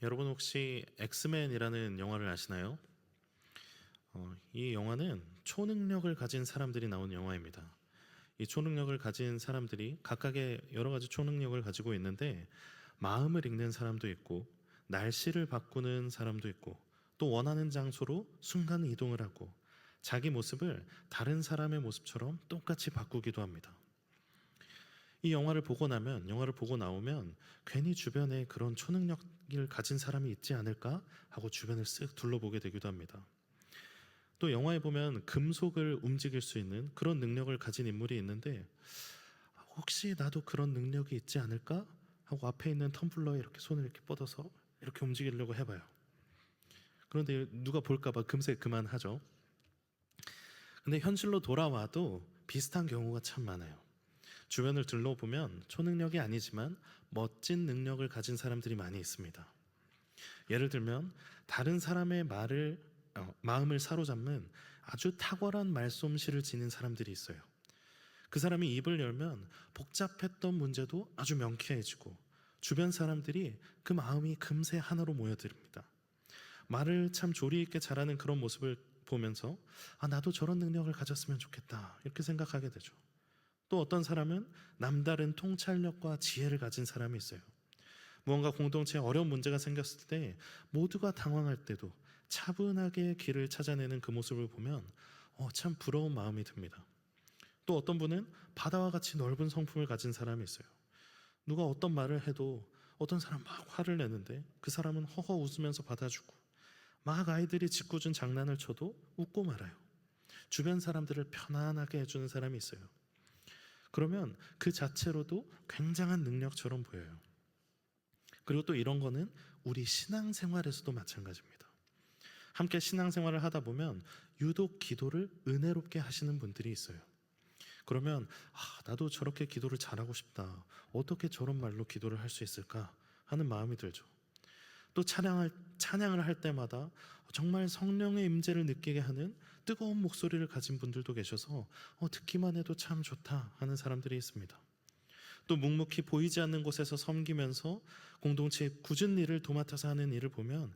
여러분 혹시 엑스맨이라는 영화를 아시나요? 이 영화는 초능력을 가진 사람들이 나오는 영화입니다. 이 초능력을 가진 사람들이 각각의 여러 가지 초능력을 가지고 있는데 마음을 읽는 사람도 있고 날씨를 바꾸는 사람도 있고 또 원하는 장소로 순간 이동을 하고 자기 모습을 다른 사람의 모습처럼 똑같이 바꾸기도 합니다. 이 영화를 보고 나오면 괜히 주변에 그런 초능력을 가진 사람이 있지 않을까 하고 주변을 쓱 둘러보게 되기도 합니다. 또 영화에 보면 금속을 움직일 수 있는 그런 능력을 가진 인물이 있는데 혹시 나도 그런 능력이 있지 않을까 하고 앞에 있는 텀블러에 이렇게 손을 이렇게 뻗어서 이렇게 움직이려고 해봐요. 그런데 누가 볼까봐 금세 그만하죠. 근데 현실로 돌아와도 비슷한 경우가 참 많아요. 주변을 둘러보면 초능력이 아니지만 멋진 능력을 가진 사람들이 많이 있습니다. 예를 들면 다른 사람의 마음을 사로잡는 아주 탁월한 말솜씨를 지닌 사람들이 있어요. 그 사람이 입을 열면 복잡했던 문제도 아주 명쾌해지고 주변 사람들이 그 마음이 금세 하나로 모여듭니다. 말을 참 조리 있게 잘하는 그런 모습을 보면서 나도 저런 능력을 가졌으면 좋겠다 이렇게 생각하게 되죠. 또 어떤 사람은 남다른 통찰력과 지혜를 가진 사람이 있어요. 무언가 공동체에 어려운 문제가 생겼을 때 모두가 당황할 때도 차분하게 길을 찾아내는 그 모습을 보면 참 부러운 마음이 듭니다. 또 어떤 분은 바다와 같이 넓은 성품을 가진 사람이 있어요. 누가 어떤 말을 해도 어떤 사람 막 화를 내는데 그 사람은 허허 웃으면서 받아주고 막 아이들이 짓궂은 장난을 쳐도 웃고 말아요. 주변 사람들을 편안하게 해주는 사람이 있어요. 그러면 그 자체로도 굉장한 능력처럼 보여요. 그리고 또 이런 거는 우리 신앙생활에서도 마찬가지입니다. 함께 신앙생활을 하다 보면 유독 기도를 은혜롭게 하시는 분들이 있어요. 그러면 나도 저렇게 기도를 잘하고 싶다. 어떻게 저런 말로 기도를 할 수 있을까 하는 마음이 들죠. 또 찬양을 할 때마다 정말 성령의 임재를 느끼게 하는 뜨거운 목소리를 가진 분들도 계셔서 듣기만 해도 참 좋다 하는 사람들이 있습니다. 또 묵묵히 보이지 않는 곳에서 섬기면서 공동체의 굳은 일을 도맡아서 하는 일을 보면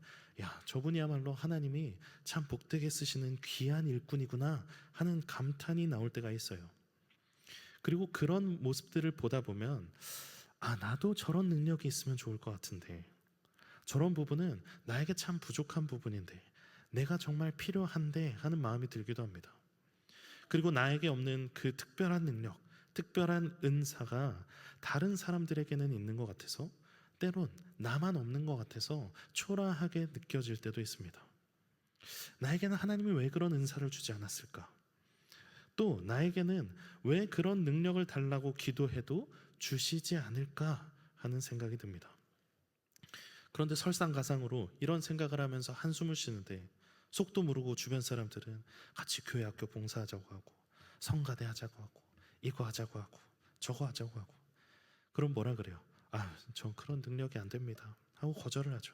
저분이야말로 하나님이 참 복되게 쓰시는 귀한 일꾼이구나 하는 감탄이 나올 때가 있어요. 그리고 그런 모습들을 보다 보면 나도 저런 능력이 있으면 좋을 것 같은데 저런 부분은 나에게 참 부족한 부분인데 내가 정말 필요한데 하는 마음이 들기도 합니다. 그리고 나에게 없는 그 특별한 능력, 특별한 은사가 다른 사람들에게는 있는 것 같아서 때론 나만 없는 것 같아서 초라하게 느껴질 때도 있습니다. 나에게는 하나님이 왜 그런 은사를 주지 않았을까? 또 나에게는 왜 그런 능력을 달라고 기도해도 주시지 않을까 하는 생각이 듭니다. 그런데 설상가상으로 이런 생각을 하면서 한숨을 쉬는데 속도 모르고 주변 사람들은 같이 교회 학교 봉사하자고 하고 성가대 하자고 하고 이거 하자고 하고 저거 하자고 하고 그럼 뭐라 그래요? 전 그런 능력이 안 됩니다 하고 거절을 하죠.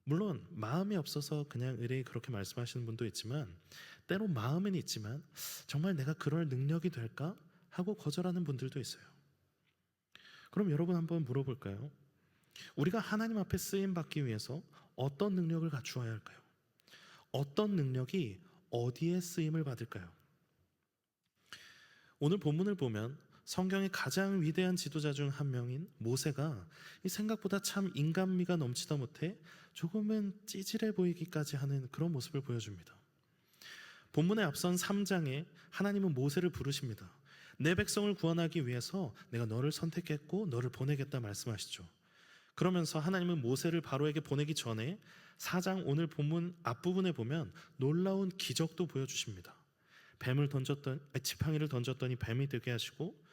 물론 마음이 없어서 그냥 의뢰이 그렇게 말씀하시는 분도 있지만 때로 마음은 있지만 정말 내가 그럴 능력이 될까 하고 거절하는 분들도 있어요. 그럼 여러분 한번 물어볼까요? 우리가 하나님 앞에 쓰임 받기 위해서 어떤 능력을 갖추어야 할까요? 어떤 능력이 어디에 쓰임을 받을까요? 오늘 본문을 보면 성경의 가장 위대한 지도자 중 한 명인 모세가 이 생각보다 참 인간미가 넘치다 못해 조금은 찌질해 보이기까지 하는 그런 모습을 보여줍니다. 본문의 앞선 3장에 하나님은 모세를 부르십니다. 내 백성을 구원하기 위해서 내가 너를 선택했고 너를 보내겠다 말씀하시죠. 그러면서 하나님은 모세를 바로에게 보내기 전에 4장 오늘 본문 앞부분에 보면 놀라운 기적도 보여주십니다. 지팡이를 던졌더니 뱀이 되게 하시고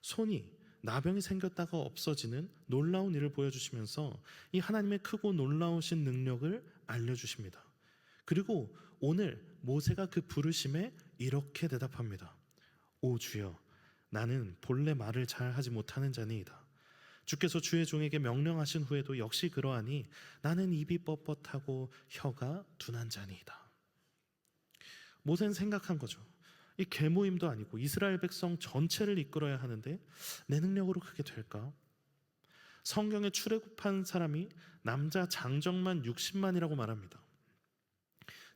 손이 나병이 생겼다가 없어지는 놀라운 일을 보여주시면서 이 하나님의 크고 놀라우신 능력을 알려주십니다. 그리고 오늘 모세가 그 부르심에 이렇게 대답합니다. 오 주여, 나는 본래 말을 잘 하지 못하는 자니이다. 주께서 주의 종에게 명령하신 후에도 역시 그러하니 나는 입이 뻣뻣하고 혀가 둔한 자니이다. 모세는 생각한 거죠. 이 계모임도 아니고 이스라엘 백성 전체를 이끌어야 하는데 내 능력으로 그게 될까? 성경에 출애굽한 사람이 남자 장정만 60만이라고 말합니다.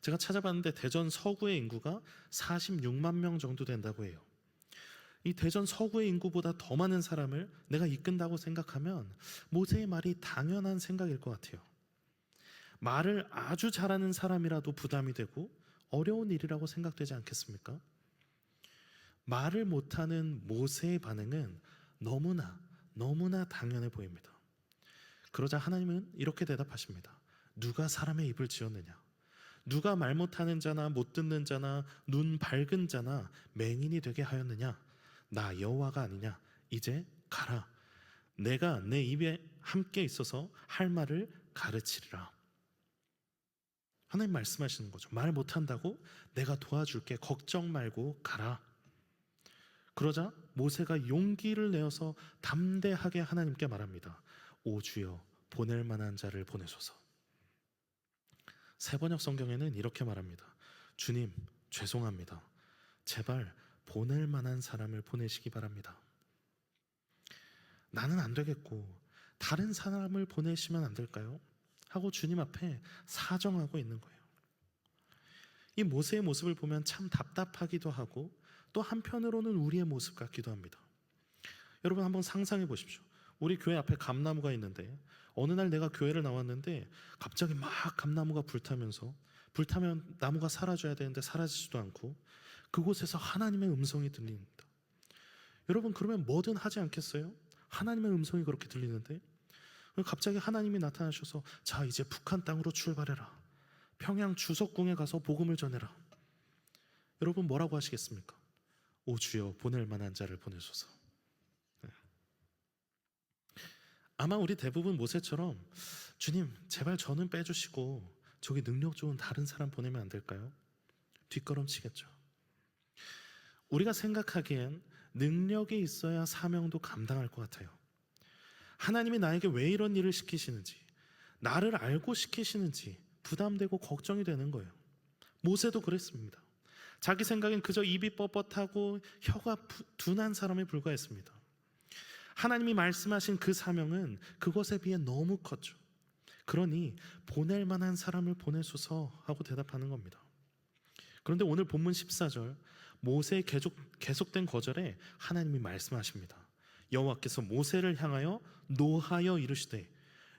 제가 찾아봤는데 대전 서구의 인구가 46만 명 정도 된다고 해요. 이 대전 서구의 인구보다 더 많은 사람을 내가 이끈다고 생각하면 모세의 말이 당연한 생각일 것 같아요. 말을 아주 잘하는 사람이라도 부담이 되고 어려운 일이라고 생각되지 않겠습니까? 말을 못하는 모세의 반응은 너무나 당연해 보입니다. 그러자 하나님은 이렇게 대답하십니다. 누가 사람의 입을 지었느냐? 누가 말 못하는 자나 못 듣는 자나 눈 밝은 자나 맹인이 되게 하였느냐? 나 여호와가 아니냐? 이제 가라. 내가 내 입에 함께 있어서 할 말을 가르치리라. 하나님 말씀하시는 거죠. 말 못한다고? 내가 도와줄게. 걱정 말고 가라. 그러자 모세가 용기를 내어서 담대하게 하나님께 말합니다. 오 주여, 보낼 만한 자를 보내소서. 세번역 성경에는 이렇게 말합니다. 주님, 죄송합니다. 제발 보낼 만한 사람을 보내시기 바랍니다. 나는 안 되겠고 다른 사람을 보내시면 안 될까요? 하고 주님 앞에 사정하고 있는 거예요. 이 모세의 모습을 보면 참 답답하기도 하고 또 한편으로는 우리의 모습 같기도 합니다. 여러분 한번 상상해 보십시오. 우리 교회 앞에 감나무가 있는데 어느 날 내가 교회를 나왔는데 갑자기 막 감나무가 불타면 나무가 사라져야 되는데 사라지지도 않고 그곳에서 하나님의 음성이 들립니다. 여러분 그러면 뭐든 하지 않겠어요? 하나님의 음성이 그렇게 들리는데 갑자기 하나님이 나타나셔서 자 이제 북한 땅으로 출발해라. 평양 주석궁에 가서 복음을 전해라. 여러분 뭐라고 하시겠습니까? 오 주여, 보낼 만한 자를 보내소서. 네. 아마 우리 대부분 모세처럼 주님 제발 저는 빼주시고 저기 능력 좋은 다른 사람 보내면 안 될까요? 뒷걸음치겠죠. 우리가 생각하기엔 능력이 있어야 사명도 감당할 것 같아요. 하나님이 나에게 왜 이런 일을 시키시는지, 나를 알고 시키시는지 부담되고 걱정이 되는 거예요. 모세도 그랬습니다. 자기 생각엔 그저 입이 뻣뻣하고 혀가 둔한 사람에 불과했습니다. 하나님이 말씀하신 그 사명은 그것에 비해 너무 컸죠. 그러니 보낼 만한 사람을 보내소서 하고 대답하는 겁니다. 그런데 오늘 본문 14절 모세의 계속된 거절에 하나님이 말씀하십니다. 여호와께서 모세를 향하여 노하여 이르시되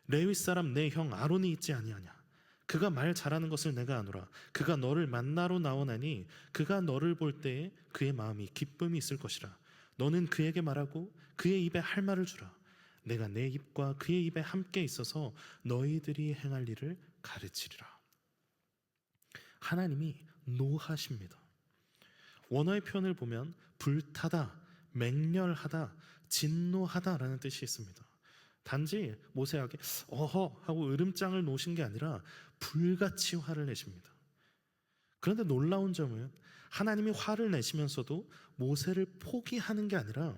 레위 사람 내 형 아론이 있지 아니하냐? 그가 말 잘하는 것을 내가 아노라. 그가 너를 만나러 나오나니 그가 너를 볼 때에 그의 마음이 기쁨이 있을 것이라. 너는 그에게 말하고 그의 입에 할 말을 주라. 내가 내 입과 그의 입에 함께 있어서 너희들이 행할 일을 가르치리라. 하나님이 노하십니다. 원어의 표현을 보면 불타다, 맹렬하다, 진노하다라는 뜻이 있습니다. 단지 모세에게 어허 하고 으름장을 놓으신 게 아니라 불같이 화를 내십니다. 그런데 놀라운 점은 하나님이 화를 내시면서도 모세를 포기하는 게 아니라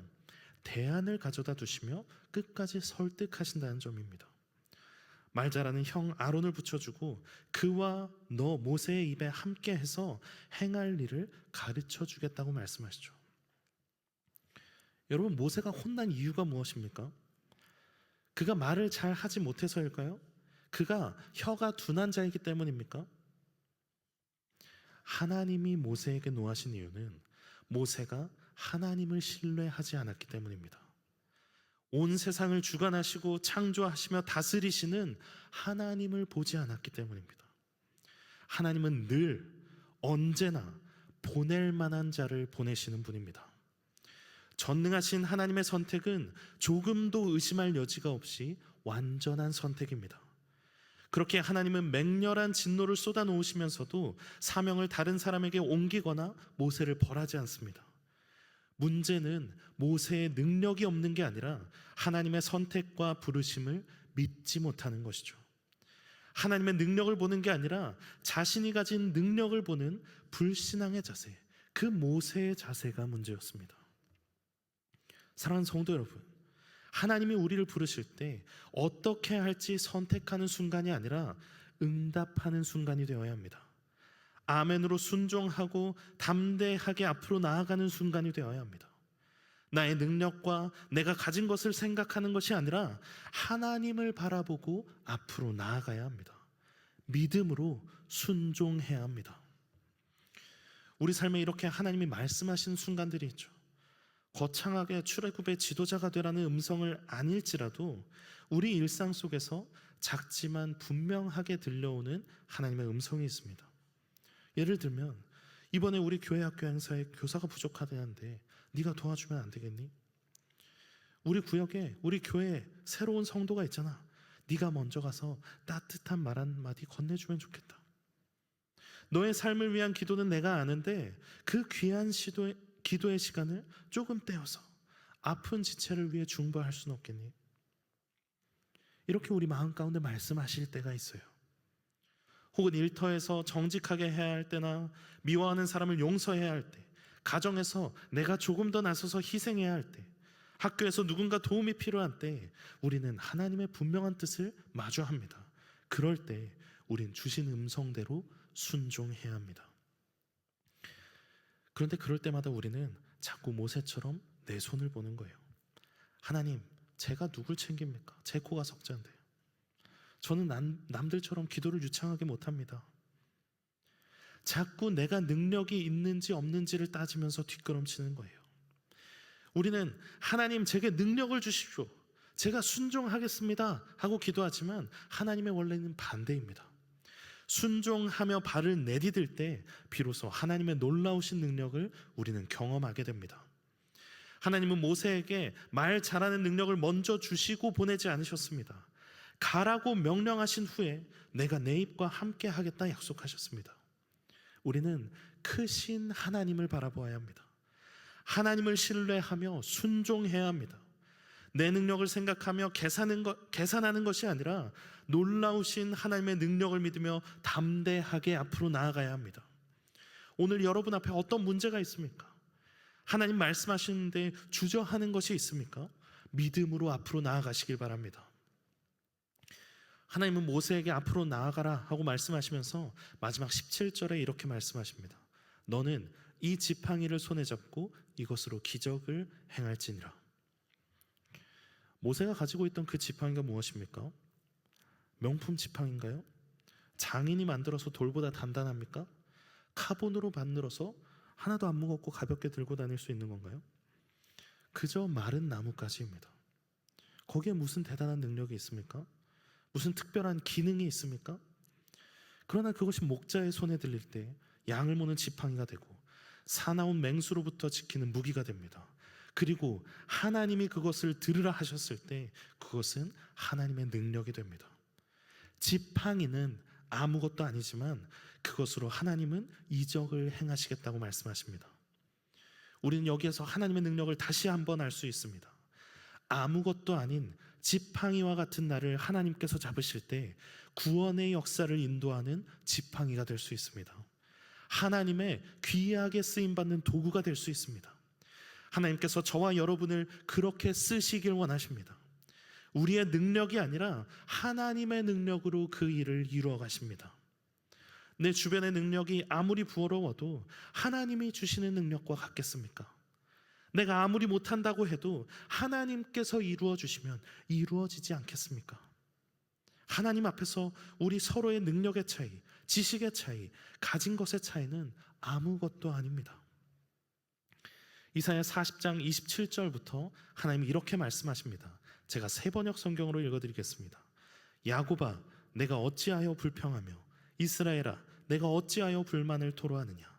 대안을 가져다 두시며 끝까지 설득하신다는 점입니다. 말 잘하는 형 아론을 붙여주고 그와 너 모세의 입에 함께 해서 행할 일을 가르쳐 주겠다고 말씀하시죠. 여러분 모세가 혼난 이유가 무엇입니까? 그가 말을 잘 하지 못해서일까요? 그가 혀가 둔한 자이기 때문입니까? 하나님이 모세에게 노하신 이유는 모세가 하나님을 신뢰하지 않았기 때문입니다. 온 세상을 주관하시고 창조하시며 다스리시는 하나님을 보지 않았기 때문입니다. 하나님은 늘 언제나 보낼 만한 자를 보내시는 분입니다. 전능하신 하나님의 선택은 조금도 의심할 여지가 없이 완전한 선택입니다. 그렇게 하나님은 맹렬한 진노를 쏟아놓으시면서도 사명을 다른 사람에게 옮기거나 모세를 벌하지 않습니다. 문제는 모세의 능력이 없는 게 아니라 하나님의 선택과 부르심을 믿지 못하는 것이죠. 하나님의 능력을 보는 게 아니라 자신이 가진 능력을 보는 불신앙의 자세, 그 모세의 자세가 문제였습니다. 사랑하는 성도 여러분, 하나님이 우리를 부르실 때 어떻게 할지 선택하는 순간이 아니라 응답하는 순간이 되어야 합니다. 아멘으로 순종하고 담대하게 앞으로 나아가는 순간이 되어야 합니다. 나의 능력과 내가 가진 것을 생각하는 것이 아니라 하나님을 바라보고 앞으로 나아가야 합니다. 믿음으로 순종해야 합니다. 우리 삶에 이렇게 하나님이 말씀하신 순간들이 있죠. 거창하게 출애굽의 지도자가 되라는 음성을 아닐지라도 우리 일상 속에서 작지만 분명하게 들려오는 하나님의 음성이 있습니다. 예를 들면 이번에 우리 교회 학교 행사에 교사가 부족하다는데 네가 도와주면 안 되겠니? 우리 구역에 우리 교회에 새로운 성도가 있잖아. 네가 먼저 가서 따뜻한 말 한마디 건네주면 좋겠다. 너의 삶을 위한 기도는 내가 아는데 그 귀한 기도의 시간을 조금 떼어서 아픈 지체를 위해 중보할 수는 없겠니? 이렇게 우리 마음 가운데 말씀하실 때가 있어요. 혹은 일터에서 정직하게 해야 할 때나 미워하는 사람을 용서해야 할 때, 가정에서 내가 조금 더 나서서 희생해야 할 때, 학교에서 누군가 도움이 필요한 때 우리는 하나님의 분명한 뜻을 마주합니다. 그럴 때 우린 주신 음성대로 순종해야 합니다. 그런데 그럴 때마다 우리는 자꾸 모세처럼 내 손을 보는 거예요. 하나님, 제가 누굴 챙깁니까? 제 코가 석자인데. 저는 남들처럼 기도를 유창하게 못합니다. 자꾸 내가 능력이 있는지 없는지를 따지면서 뒷걸음치는 거예요. 우리는 하나님 제게 능력을 주십시오, 제가 순종하겠습니다 하고 기도하지만 하나님의 원래는 반대입니다. 순종하며 발을 내디딜 때 비로소 하나님의 놀라우신 능력을 우리는 경험하게 됩니다. 하나님은 모세에게 말 잘하는 능력을 먼저 주시고 보내지 않으셨습니다. 가라고 명령하신 후에 내가 내 입과 함께 하겠다 약속하셨습니다. 우리는 크신 하나님을 바라보아야 합니다. 하나님을 신뢰하며 순종해야 합니다. 내 능력을 생각하며 계산하는 것이 아니라 놀라우신 하나님의 능력을 믿으며 담대하게 앞으로 나아가야 합니다. 오늘 여러분 앞에 어떤 문제가 있습니까? 하나님 말씀하시는데 주저하는 것이 있습니까? 믿음으로 앞으로 나아가시길 바랍니다. 하나님은 모세에게 앞으로 나아가라 하고 말씀하시면서 마지막 17절에 이렇게 말씀하십니다. 너는 이 지팡이를 손에 잡고 이것으로 기적을 행할지니라. 모세가 가지고 있던 그 지팡이가 무엇입니까? 명품 지팡이인가요? 장인이 만들어서 돌보다 단단합니까? 카본으로 만들어서 하나도 안 무겁고 가볍게 들고 다닐 수 있는 건가요? 그저 마른 나뭇가지입니다. 거기에 무슨 대단한 능력이 있습니까? 무슨 특별한 기능이 있습니까? 그러나 그것이 목자의 손에 들릴 때 양을 모는 지팡이가 되고 사나운 맹수로부터 지키는 무기가 됩니다. 그리고 하나님이 그것을 들으라 하셨을 때 그것은 하나님의 능력이 됩니다. 지팡이는 아무것도 아니지만 그것으로 하나님은 이적을 행하시겠다고 말씀하십니다. 우리는 여기에서 하나님의 능력을 다시 한번 알 수 있습니다. 아무것도 아닌 지팡이와 같은 나를 하나님께서 잡으실 때 구원의 역사를 인도하는 지팡이가 될 수 있습니다. 하나님의 귀하게 쓰임받는 도구가 될 수 있습니다. 하나님께서 저와 여러분을 그렇게 쓰시길 원하십니다. 우리의 능력이 아니라 하나님의 능력으로 그 일을 이루어 가십니다. 내 주변의 능력이 아무리 부러워도 하나님이 주시는 능력과 같겠습니까? 내가 아무리 못한다고 해도 하나님께서 이루어 주시면 이루어지지 않겠습니까? 하나님 앞에서 우리 서로의 능력의 차이, 지식의 차이, 가진 것의 차이는 아무것도 아닙니다. 이사야 40장 27절부터 하나님이 이렇게 말씀하십니다. 제가 세번역 성경으로 읽어드리겠습니다. 야곱아, 내가 어찌하여 불평하며 이스라엘아, 내가 어찌하여 불만을 토로하느냐?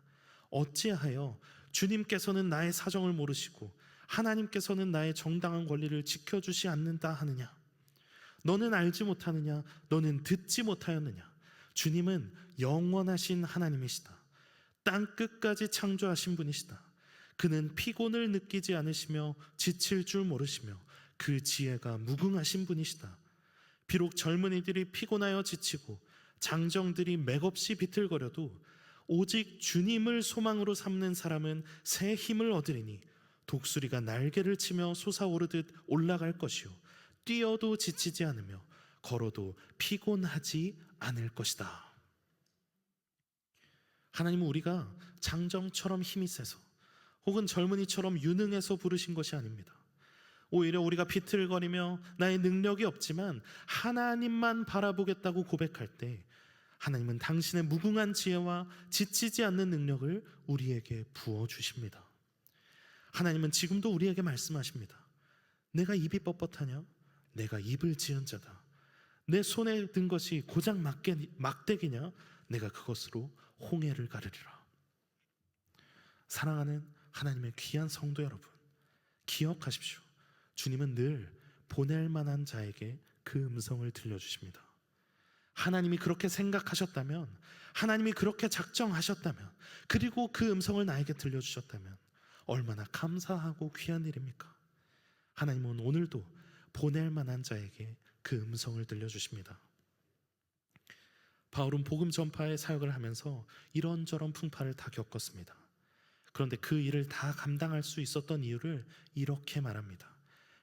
어찌하여 주님께서는 나의 사정을 모르시고 하나님께서는 나의 정당한 권리를 지켜주시 않는다 하느냐? 너는 알지 못하느냐? 너는 듣지 못하였느냐? 주님은 영원하신 하나님이시다. 땅 끝까지 창조하신 분이시다. 그는 피곤을 느끼지 않으시며 지칠 줄 모르시며 그 지혜가 무궁하신 분이시다. 비록 젊은이들이 피곤하여 지치고 장정들이 맥없이 비틀거려도 오직 주님을 소망으로 삼는 사람은 새 힘을 얻으리니 독수리가 날개를 치며 솟아오르듯 올라갈 것이요 뛰어도 지치지 않으며 걸어도 피곤하지 않을 것이다. 하나님은 우리가 장정처럼 힘이 세서 혹은 젊은이처럼 유능해서 부르신 것이 아닙니다. 오히려 우리가 비틀거리며 나의 능력이 없지만 하나님만 바라보겠다고 고백할 때 하나님은 당신의 무궁한 지혜와 지치지 않는 능력을 우리에게 부어주십니다. 하나님은 지금도 우리에게 말씀하십니다. 내가 입이 뻣뻣하냐? 내가 입을 지은 자다. 내 손에 든 것이 고작 막대기냐? 내가 그것으로 홍해를 가르리라. 사랑하는 하나님의 귀한 성도 여러분, 기억하십시오. 주님은 늘 보낼 만한 자에게 그 음성을 들려주십니다. 하나님이 그렇게 생각하셨다면, 하나님이 그렇게 작정하셨다면, 그리고 그 음성을 나에게 들려주셨다면 얼마나 감사하고 귀한 일입니까? 하나님은 오늘도 보낼 만한 자에게 그 음성을 들려주십니다. 바울은 복음 전파의 사역을 하면서 이런저런 풍파를 다 겪었습니다. 그런데 그 일을 다 감당할 수 있었던 이유를 이렇게 말합니다.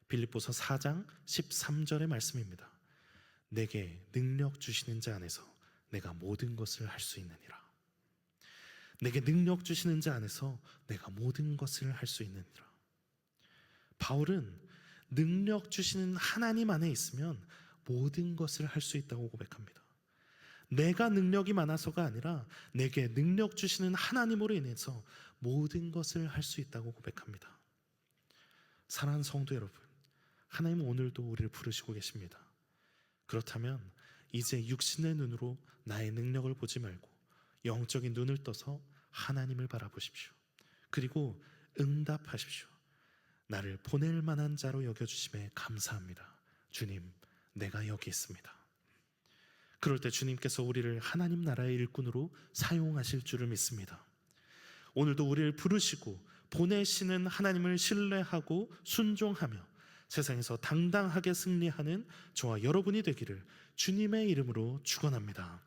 빌립보서 4장 13절의 말씀입니다. 내게 능력 주시는 자 안에서 내가 모든 것을 할 수 있느니라. 내게 능력 주시는 자 안에서 내가 모든 것을 할 수 있느니라. 바울은 능력 주시는 하나님 안에 있으면 모든 것을 할 수 있다고 고백합니다. 내가 능력이 많아서가 아니라 내게 능력 주시는 하나님으로 인해서 모든 것을 할 수 있다고 고백합니다. 사랑하는 성도 여러분, 하나님은 오늘도 우리를 부르시고 계십니다. 그렇다면 이제 육신의 눈으로 나의 능력을 보지 말고 영적인 눈을 떠서 하나님을 바라보십시오. 그리고 응답하십시오. 나를 보낼 만한 자로 여겨주심에 감사합니다. 주님, 내가 여기 있습니다. 그럴 때 주님께서 우리를 하나님 나라의 일꾼으로 사용하실 줄을 믿습니다. 오늘도 우리를 부르시고 보내시는 하나님을 신뢰하고 순종하며 세상에서 당당하게 승리하는 저와 여러분이 되기를 주님의 이름으로 축원합니다.